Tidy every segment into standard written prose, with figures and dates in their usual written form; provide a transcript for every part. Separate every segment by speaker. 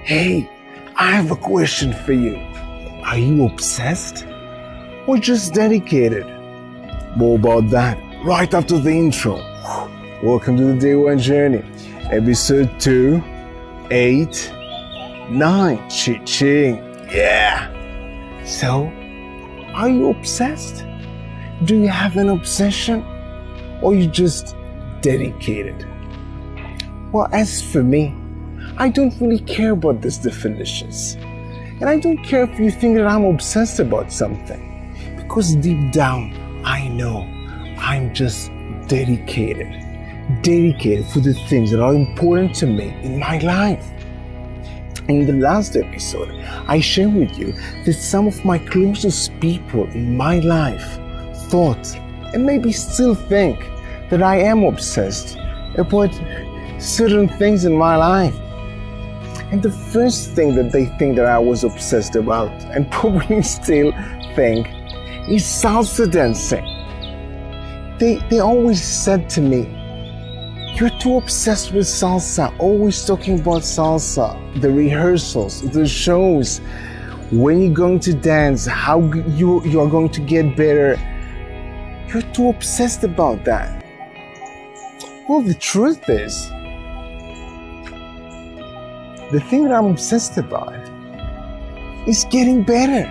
Speaker 1: Hey, I have a question for you. Are you obsessed or just dedicated? More about that right after the intro. Welcome to the Day One Journey, episode 289. Ching. Yeah. So, are you obsessed? Do you have an obsession or you just dedicated? Well, as for me, I don't really care about these definitions. And I don't care if you think that I'm obsessed about something. Because deep down, I know I'm just dedicated. Dedicated for the things that are important to me in my life. In the last episode, I shared with you that some of my closest people in my life thought and maybe still think that I am obsessed about certain things in my life. And the first thing that they think that I was obsessed about, and probably still think, is salsa dancing. They always said to me, "You're too obsessed with salsa, always talking about salsa, the rehearsals, the shows, when you're going to dance, how you are going to get better. You're too obsessed about that." Well, the truth is, the thing that I'm obsessed about is getting better.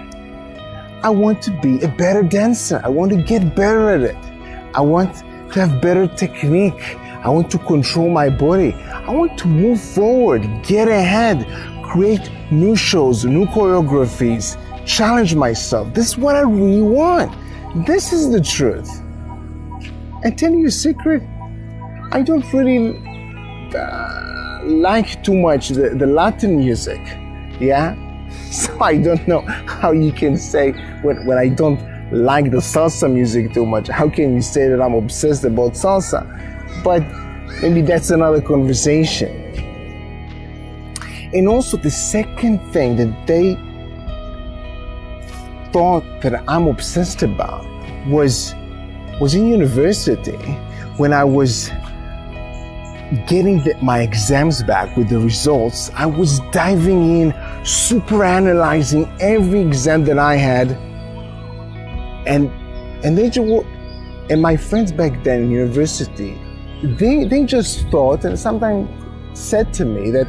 Speaker 1: I want to be a better dancer. I want to get better at it. I want to have better technique. I want to control my body. I want to move forward, get ahead, create new shows, new choreographies, challenge myself. This is what I really want. This is the truth. And tell you a secret, I don't really like too much the Latin music, yeah? So I don't know how you can say when I don't like the salsa music too much, how can you say that I'm obsessed about salsa? But maybe that's another conversation. And also the second thing that they thought that I'm obsessed about was in university when I was getting my exams back with the results. I was diving in, super analyzing every exam that I had, and my friends back then in university, they just thought and sometimes said to me that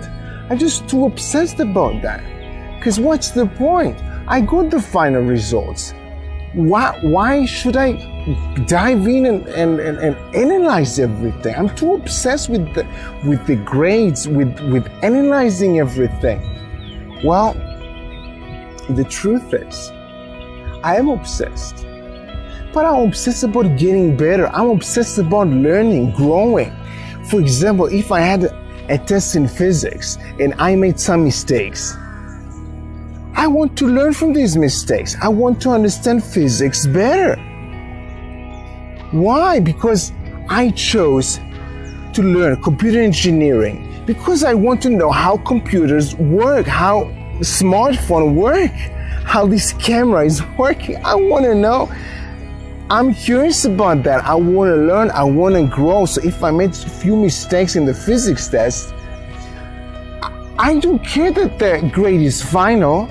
Speaker 1: I'm just too obsessed about that. Because what's the point? I got the final results. Why should I dive in and analyze everything? I'm too obsessed with the grades, with analyzing everything. Well, the truth is, I am obsessed. But I'm obsessed about getting better. I'm obsessed about learning, growing. For example, if I had a test in physics and I made some mistakes, I want to learn from these mistakes. I want to understand physics better. Why? Because I chose to learn computer engineering because I want to know how computers work, how smartphones work, how this camera is working. I want to know. I'm curious about that. I want to learn. I want to grow. So if I made a few mistakes in the physics test, I don't care that the grade is final.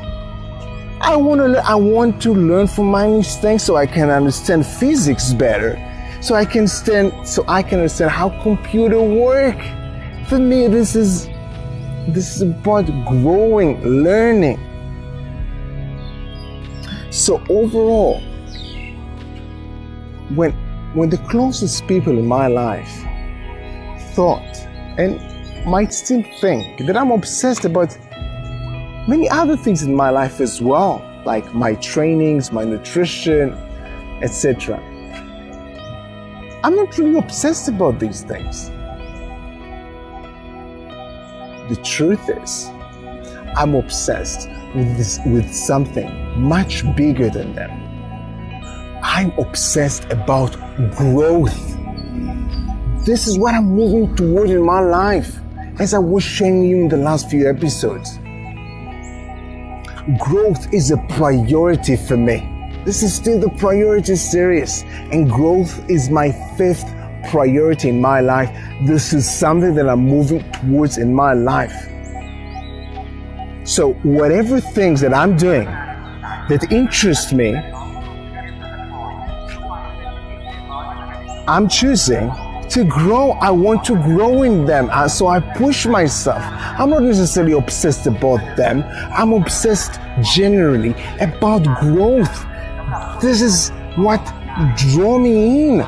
Speaker 1: I want to learn from my mistakes so I can understand physics better. So I can understand how computers work. For me, this is about growing, learning. So overall, when the closest people in my life thought and might still think that I'm obsessed about many other things in my life as well, like my trainings, my nutrition, etc. I'm not really obsessed about these things. The truth is, I'm obsessed with something much bigger than them. I'm obsessed about growth. This is what I'm moving toward in my life, as I was sharing you in the last few episodes. Growth is a priority for me. This is still the priority series, and growth is my 5th priority in my life. This is something that I'm moving towards in my life. So whatever things that I'm doing that interest me, I'm choosing to grow. I want to grow in them. So I push myself. I'm not necessarily obsessed about them. I'm obsessed generally about growth. This is what draw me in.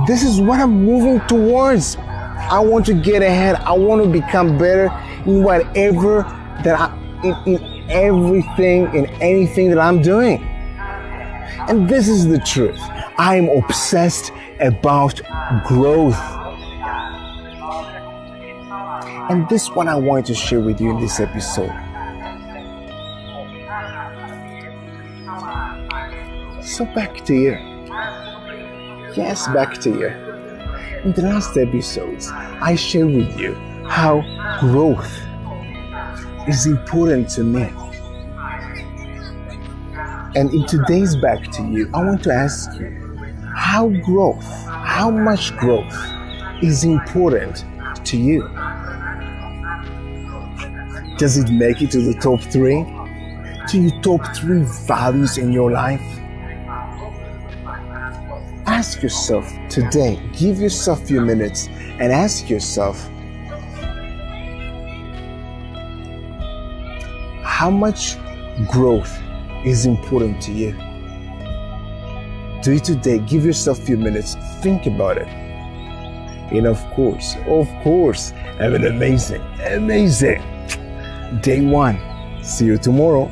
Speaker 1: This is what I'm moving towards. I want to get ahead. I want to become better in whatever in everything, in anything that I'm doing. And this is the truth. I am obsessed about growth. And this is what I want to share with you in this episode. So back to you. Yes, back to you. In the last episodes, I shared with you how growth is important to me. And in today's Back to You, I want to ask you, how much growth is important to you? Does it make it to the top 3? To your top 3 values in your life? Ask yourself today, give yourself a few minutes and ask yourself, how much growth is important to you? Do it today. Give yourself a few minutes. Think about it. And of course, have an amazing day 1. See you tomorrow.